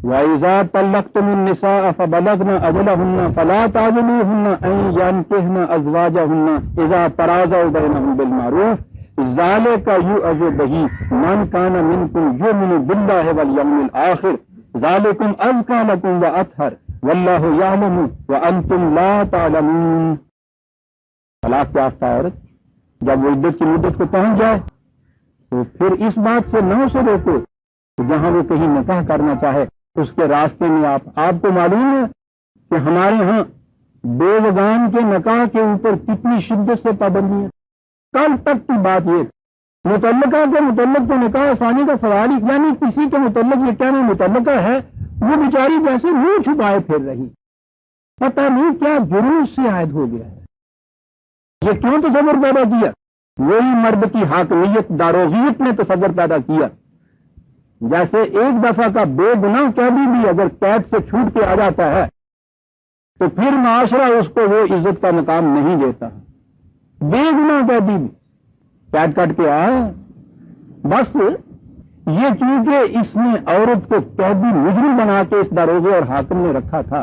وَإِذَا طَلَّقْتُمُ النِّسَاءَ فَبَلَغْنَ أَجَلَهُنَّ فَلَا تَعْضُلُوهُنَّ أَن يَنكِحْنَ أَزْوَاجَهُنَّ إِذَا تَرَاضَوْا بَيْنَهُم بِالْمَعْرُوفِ ذَلِكَ يُوعَظُ بِهِ مَن كَانَ مِنكُمْ يُؤْمِنُ بِاللَّهِ وَالْيَوْمِ الْآخِرِ ذَلِكُمْ أَزْكَىٰ لَكُمْ وَأَطْهَرُ وَاللَّهُ يَعْلَمُ وَأَنتُمْ لَا تَعْلَمُونَ۔ طلاق یافتہ عورت جب وہ عدت کی مدت کو پہنچ جائے تو پھر اس بات سے نہ اسے روکو کہ جہاں وہ کہیں نکاح کرنا چاہے اس کے راستے میں آپ کو معلوم ہے کہ ہمارے ہاں بیوگان کے نکاح کے اوپر کتنی شدت سے پابندی ہے۔ کل تک کی بات یہ متعلقہ کے متعلق تو نکاح آسانی کا سوال ہی، یعنی کسی کے متعلق یہ کہنا متعلقہ ہے، وہ بیچاری جیسے منہ چھپائے پھر رہی، پتہ نہیں کیا جرم سے عائد ہو گیا ہے۔ یہ کیوں تصور پیدا کیا؟ وہی مرد کی حاکمیت داروغیت نے تصور پیدا کیا، جیسے ایک دفعہ کا بے گناہ قیدی بھی اگر قید سے چھوٹ کے آ جاتا ہے تو پھر معاشرہ اس کو وہ عزت کا مقام نہیں دیتا۔ بے گناہ قیدی بھی قید کٹ کے آیا، بس یہ چونکہ اس نے عورت کو قیدی مجرم بنا کے اس داروغے اور حاکم نے رکھا تھا،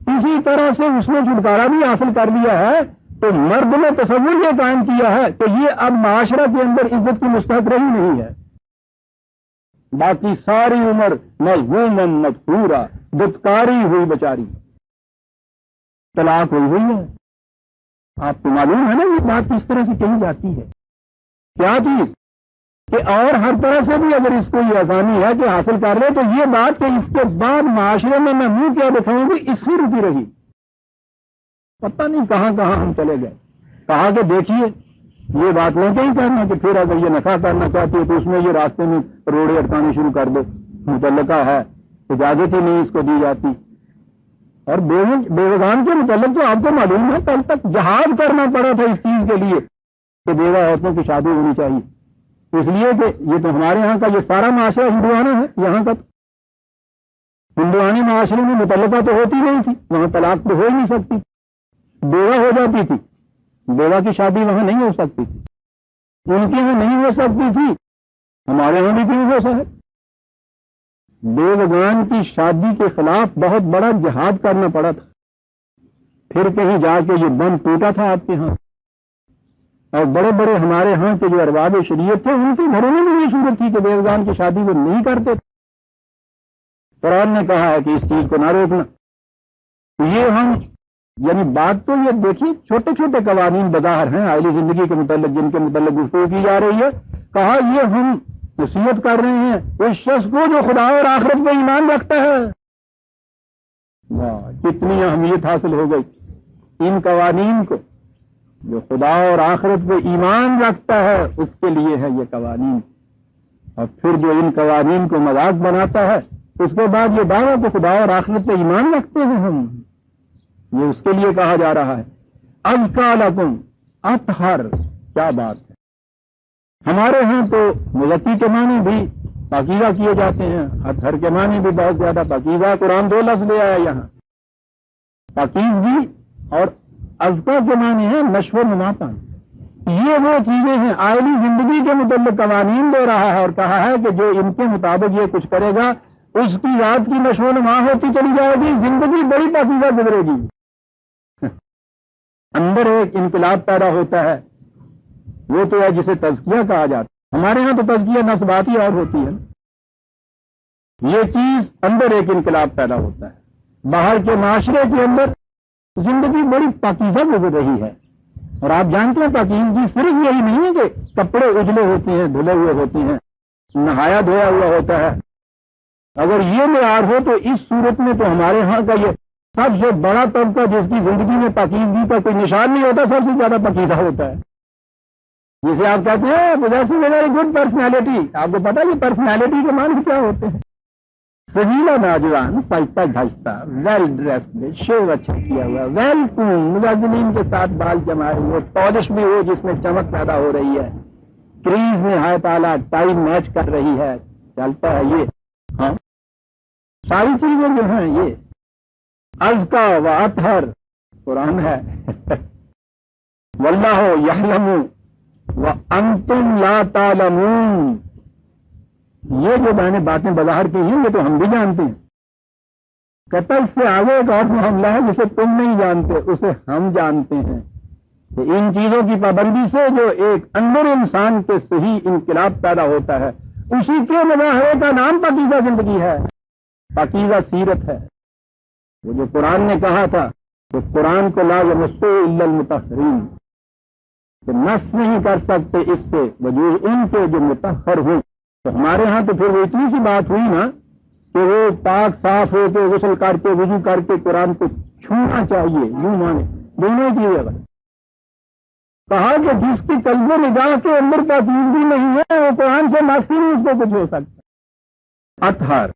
اسی طرح سے اس نے چھٹکارا بھی حاصل کر لیا ہے، تو مرد نے تصور یہ قائم کیا ہے کہ یہ اب معاشرہ کے اندر عزت کی مستحق رہی نہیں ہے، باقی ساری عمر مظلوماً مدحورا، دتکاری ہوئی بیچاری، طلاق ہوئی ہے۔ آپ کو معلوم ہے نا یہ بات کس طرح سے کہی جاتی ہے؟ کیا چیز کہ اور ہر طرح سے بھی اگر اس کو یہ آسانی ہے کہ حاصل کر لے، تو یہ بات کہ اس کے بعد معاشرے میں منہ کیا دکھاؤں گی، اس سے رکی رہی، پتہ نہیں کہاں کہاں ہم چلے گئے۔ کہا کہ دیکھیے یہ بات نہ کہیں کرنا کہ پھر اگر یہ نکاح کرنا چاہتی ہے تو اس میں یہ راستے میں روڑے اٹکانے شروع کر دو، متعلقہ ہے، اجازت ہی نہیں اس کو دی جاتی۔ اور بیوگان کے متعلق تو آپ کو معلوم ہے کل تک جہاد کرنا پڑا تھا اس چیز کے لیے کہ بیوہ عورتوں کی شادی ہونی چاہیے، اس لیے کہ یہ تو ہمارے ہاں کا یہ سارا معاشرہ ہندوانہ ہے، یہاں تک ہندوانی معاشرے میں متعلقہ تو ہوتی نہیں تھی، وہاں طلاق تو ہو ہی نہیں سکتی، بیوہ ہو جاتی تھی، بیوہ کی شادی وہاں نہیں ہو سکتی تھی، ان کے یہاں نہیں ہو سکتی تھی، ہمارے یہاں بھی کیوں ہو سکے؟ بیوگان کی شادی کے خلاف بہت بڑا جہاد کرنا پڑا تھا، پھر کہیں جا کے یہ بم ٹوٹا تھا آپ کے ہاں، اور بڑے بڑے ہمارے ہاں کے جو ارباب شریعت تھے ان کے گھروں میں بھی یہ صورت تھی کہ بیوگان کی شادی وہ نہیں کرتے تھے۔ قرآن نے کہا ہے کہ اس چیز کو نہ روکنا۔ یہ ہم یعنی بات تو یہ دیکھیے چھوٹے چھوٹے قوانین بظاہر ہیں آئلی زندگی کے متعلق جن کے متعلق گفتگو کی جا رہی ہے، کہا یہ ہم نصیحت کر رہے ہیں اس شخص کو جو خدا اور آخرت پہ ایمان رکھتا ہے۔ واہ کتنی اہمیت حاصل ہو گئی ان قوانین کو، جو خدا اور آخرت پہ ایمان رکھتا ہے اس کے لیے ہے یہ قوانین، اور پھر جو ان قوانین کو مذاق بناتا ہے اس کے بعد یہ دعویٰ کہ خدا اور آخرت پہ ایمان رکھتے ہیں ہم، یہ اس کے لیے کہا جا رہا ہے۔ ازکیٰ لکم اطہر، کیا بات ہے۔ ہمارے ہاں تو مزکی کے معنی بھی پاکیزہ کیے جاتے ہیں، اطہر کے معنی بھی بہت زیادہ پاکیزہ، قرآن 2 لفظ لے آیا یہاں، پاکیزگی اور ازکیٰ کے معنی ہے نشو و نما پانا۔ یہ وہ چیزیں ہیں آئلی زندگی کے متعلق قوانین دے رہا ہے اور کہا ہے کہ جو ان کے مطابق یہ کچھ کرے گا اس کی ذات کی نشو و نما ہوتی چلی جائے گی، زندگی بڑی پاکیزہ گزرے گی، اندر ایک انقلاب پیدا ہوتا ہے، وہ تو ہے جسے تزکیہ کہا جاتا ہے۔ ہمارے ہاں تو تزکیہ نسباتی اور ہوتی ہے، یہ چیز اندر ایک انقلاب پیدا ہوتا ہے، باہر کے معاشرے کے اندر زندگی بڑی پاکیزہ گزر رہی ہے۔ اور آپ جانتے ہیں پاکیزگی صرف یہی نہیں ہے کہ کپڑے اجلے ہوتے ہیں، دھلے ہوئے ہوتے ہیں، نہایا دھویا ہوا ہوتا ہے۔ اگر یہ معیار ہو تو اس صورت میں تو ہمارے ہاں کا یہ سب سے بڑا طبقہ جس کی زندگی میں پاکیزگی کا کوئی نشان نہیں ہوتا سب سے زیادہ پاکیزہ ہوتا ہے، جسے آپ کہتے ہیں possessing a very good personality۔ آپ کو پتا یہ پرسنالٹی کے معنی کیا ہوتے ہیں؟ سجیلا نوجوان، پلتا ڈھستا، ویل ڈریسڈ، شیو اچھا کیا ہوا، ویل کون، ملازمین کے ساتھ بال جمائے ہوئے، پالش بھی ہو جس میں چمک پیدا ہو رہی ہے، کریز نہایت اعلیٰ، ٹائی میچ کر رہی ہے، چلتا ہے یہ، ہاں ساری چیزیں جو ہیں یہ ازکیٰ و اطہر قرآن ہے۔ واللہ یعلم وانتم لا تعلمون، یہ جو میں نے باتیں بظاہر کی ہیں یہ تو ہم بھی جانتے ہیں. کہتا اس سے آگے ایک اور معاملہ ہے جسے تم نہیں جانتے، اسے ہم جانتے ہیں کہ ان چیزوں کی پابندی سے جو ایک اندر انسان کے صحیح انقلاب پیدا ہوتا ہے، اسی کے مظاہرے کا نام پاکیزہ زندگی ہے، پاکیزہ سیرت ہے. وہ جو قرآن نے کہا تھا کہ قرآن کو لا یمسہ الا المطہرین، کہ نس نہیں کر سکتے اس سے وجود ان کے جو مطہر ہوں. تو ہمارے ہاں تو پھر وہ اتنی سی بات ہوئی نا کہ وہ پاک صاف ہو کے غسل کر کے وضو کر کے قرآن کو چھونا چاہیے، یوں مانے دونوں چیزیں. کہا کہ جس کی قلب و نگاہ کے اندر پاکیزگی نہیں ہے وہ قرآن سے معصوم نہیں، اس کو کچھ ہو سکتا. اطہر